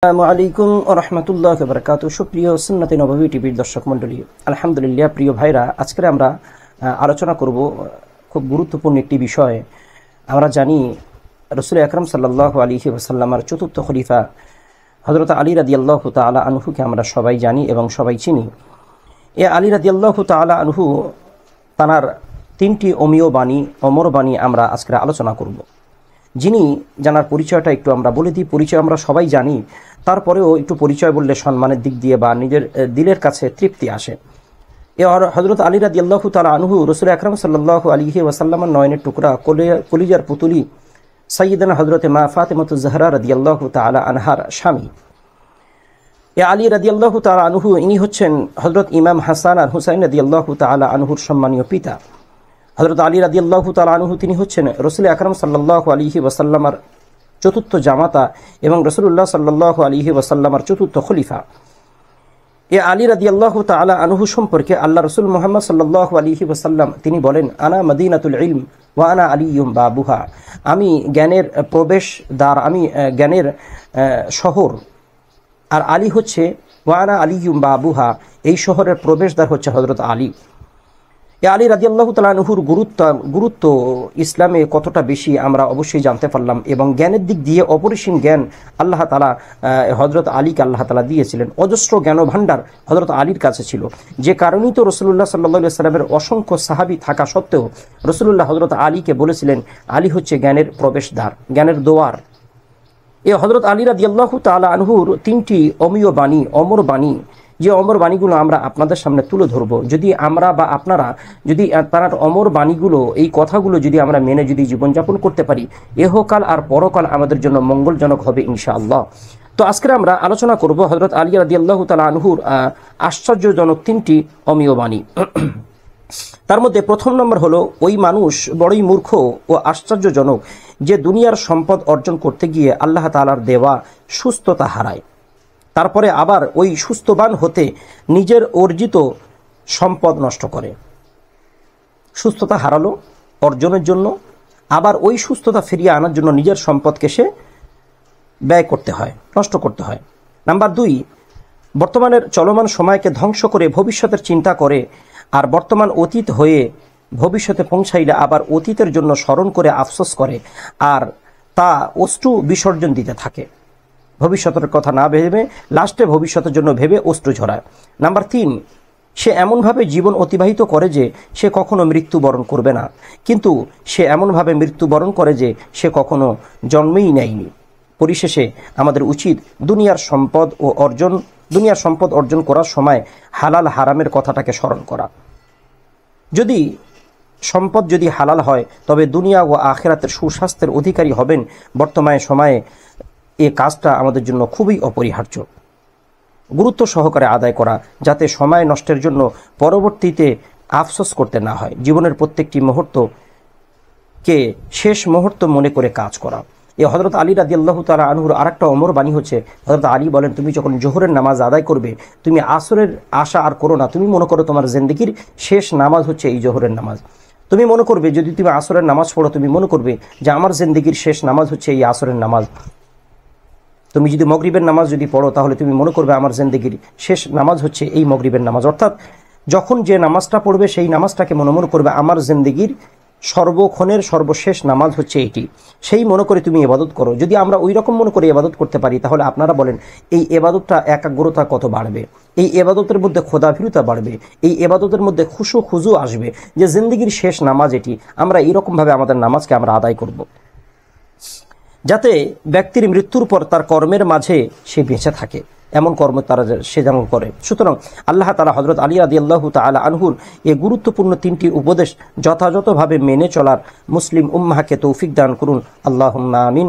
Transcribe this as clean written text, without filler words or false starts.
আসসালামু আলাইকুম ওয়া রাহমাতুল্লাহি ওয়া বারাকাতুহু। সুপ্রিয় সুন্নাতে নববী টিভির দর্শক মণ্ডলী, আলহামদুলিল্লাহ প্রিয় ভাইরা, আজকে আমরা আলোচনা করব খুব গুরুত্বপূর্ণ একটি বিষয়। আমরা জানি রাসূল আকরাম সাল্লাল্লাহু আলাইহি ওয়াসাল্লামের চতুর্থ খলিফা হযরত আলী রাদিয়াল্লাহু তাআলা আনহুকে আমরা সবাই জানি এবং সবাই চিনি। এ আলী রাদিয়াল্লাহু তাআলা আনহু তার তিনটি অমর বাণী আমরা আজকে আলোচনা করব। যিনি জানার পরিচয়টা একটু আমরা বলে দিই। পরিচয় আমরা সবাই জানি, তারপরেও একটু পরিচয় বললে সম্মানের দিক দিয়ে বা নিজের দিলের কাছে তৃপ্তি আসে। এর হযরত আলী রাদিয়াল্লাহু তাআলা আনহু রাসূল আকরাম সাল্লাল্লাহু আলাইহি ওয়াসাল্লামের নয়নের টুকরা, কলিজার পুতুলি সাইয়্যিদানা হযরত মা ফাতেমাতুজ জাহরা রাদিয়াল্লাহু তাআলা আনহার স্বামী। এ আলী রাদিয়াল্লাহু তাআলা আনহু ইনি হচ্ছেন হযরত ইমাম হাসান আর হুসাইন রাদিয়াল্লাহু তাআলা আনহুর সম্মানীয় পিতা। হযরত আলী রাদিয়াল্লাহু তাআলা আনহু তিনি হচ্ছেন রাসূল আকরাম সাল্লাল্লাহু আলাইহি ওয়াসাল্লামের চতুর্থ জামাতা এবং রাসূলুল্লাহ সাল্লাল্লাহু আলাইহি ওয়াসাল্লামের চতুর্থ খলিফা। এ আলী রাদিয়াল্লাহু তাআলা আনহু সম্পর্কে আল্লাহ রাসূল মুহাম্মদ সাল্লাল্লাহু আলাইহি ওয়াসাল্লাম তিনি বলেন, আনা মদিনাতুল ইলম ওয়া আনা আলিয়ুম বাবুহা। আমি জ্ঞানের প্রবেশদ্বার, আমি জ্ঞানের শহর, আর আলী হচ্ছে ওয়া আনা আলিয়ুম বাবুহা, এই শহরের প্রবেশদ্বার হচ্ছে হযরত আলী। আলী রাদিয়াল্লাহু তাআলা আনহুর গুরুত্ব ইসলামে কতটা বেশি আমরা অবশ্যই জানতে পারলাম, এবং জ্ঞানের দিক দিয়ে অপরিসীম জ্ঞান আল্লাহ তাআলা হযরত আলীকে আল্লাহ তাআলা দিয়েছিলেন। অজস্র জ্ঞান ভাণ্ডার হযরত আলীর কাছে ছিল, যে কারণেই তো রাসূলুল্লাহ সাল্লাল্লাহু আলাইহি ওয়াসাল্লামের অসংখ্য সাহাবী থাকা সত্ত্বেও রাসূলুল্লাহ হযরত আলীকে বলেছিলেন আলী হচ্ছে জ্ঞানের প্রবেশদ্বার, জ্ঞানের দোয়ার। এ হযরত আলী রাদিয়াল্লাহু তাআলা আনহুর তিনটি অমর বাণী, যে অমর বাণীগুলো আমরা আপনাদের সামনে তুলে ধরবো। যদি আমরা বা আপনারা যদি তার অমর বাণীগুলো, এই কথাগুলো যদি আমরা মেনে যদি জীবনযাপন করতে পারি, এহকাল আর পরকাল আমাদের জন্য মঙ্গলজনক হবে ইনশাআল্লাহ। তো আজকে আমরা আলোচনা করব হযরত আলী রাদিয়াল্লাহু তাআলা আনহুর আশ্চর্যজনক তিনটি অমীয় বাণী। তার মধ্যে প্রথম নম্বর হলো, ওই মানুষ বড়ই মূর্খ ও আশ্চর্যজনক যে দুনিয়ার সম্পদ অর্জন করতে গিয়ে আল্লাহ তাআলার দেওয়া সুস্থতা হারায়, তারপরে আবার ওই সুস্থবান হতে নিজের অর্জিত সম্পদ নষ্ট করে। সুস্থতা হারালো অর্জনের জন্য, আবার ওই সুস্থতা ফিরিয়ে আনার জন্য নিজের সম্পদকে সে ব্যয় করতে হয়, নষ্ট করতে হয়। নাম্বার 2, বর্তমানের চলমান সময়কে ধ্বংস করে ভবিষ্যতের চিন্তা করে, আর বর্তমান অতীত হয়ে ভবিষ্যতে পৌঁছাইলে আবার অতীতের জন্য স্মরণ করে আফসোস করে, আর তা অশ্রু বিসর্জন দিতে থাকে। ভবিষ্যতের কথা না ভেবে লাস্টে ভবিষ্যতের জন্য ভেবে অশ্রু ঝরায়। নাম্বার 3, সে এমনভাবে জীবন অতিবাহিত করে যে সে কখনো মৃত্যুবরণ করবে না, কিন্তু সে এমনভাবে মৃত্যুবরণ করে যে সে কখনো জন্মই নেয়নি। পরিশেষে আমাদের উচিত দুনিয়ার সম্পদ অর্জন করার সময় হালাল হারামের কথাটাকে স্মরণ করা। যদি সম্পদ যদি হালাল হয় তবে দুনিয়া ও আখিরাতের সুস্বাস্থ্যের অধিকারী হবেন। বর্তমান সময়ে এই কাজটা আমাদের জন্য খুবই অপরিহার্য। গুরুত্ব সহকারে আদায় করা, যাতে সময় নষ্টের জন্য পরবর্তীতে আফসোস করতে না হয়। জীবনের প্রত্যেকটি মুহূর্তকে শেষ মুহূর্ত মনে করে কাজ করা। এই হযরত আলী রাদিয়াল্লাহু তাআলা আনহুর আরেকটা অমর বাণী হচ্ছে, হযরত আলী বলেন, তুমি যখন জোহরের নামাজ আদায় করবে, তুমি আসরের আশা আর করো না। তুমি মনে করো তোমার জিন্দেগির শেষ নামাজ হচ্ছে এই জোহরের নামাজ। তুমি মনে করবে, যদি তুমি আসরের নামাজ পড়ো, তুমি মনে করবে যে আমার জিন্দেগির শেষ নামাজ হচ্ছে এই আসরের নামাজ। তুমি যদি মগরিবের নামাজ যদি পড়ো, তাহলে তুমি মনে করবে আমার জিন্দেগির শেষ নামাজ হচ্ছে এই মগরিবের নামাজ। অর্থাৎ যখন যে নামাজটা পড়বে সেই নামাজটাকে মনে করবে আমার জিন্দেগির সর্বক্ষণের সর্বশেষ নামাজ হচ্ছে এটি। সেই মনে করে তুমি ইবাদত করো। যদি আমরা ওই রকম মনে করে ইবাদত করতে পারি, তাহলে আপনারা বলেন এই ইবাদতটা একাগ্রতা কত বাড়বে, এই ইবাদতের মধ্যে খোদাভীরতা বাড়বে, এই ইবাদতের মধ্যে খুজু আসবে, যে জিন্দেগির শেষ নামাজ এটি। আমরা এইরকমভাবে আমাদের নামাজকে আমরা আদায় করব, যাতে ব্যক্তির মৃত্যুর পর তার কর্মের মাঝে সে বেঁচে থাকে, এমন কর্ম সে যেন করে। সুতরাং আল্লাহ তাআলা হযরত আলী রাদিয়াল্লাহু তাআলা আনহুর এই গুরুত্বপূর্ণ তিনটি উপদেশ যথাযথভাবে মেনে চলার মুসলিম উম্মাহকে তৌফিক দান করুন। আল্লাহুম্মা আমিন।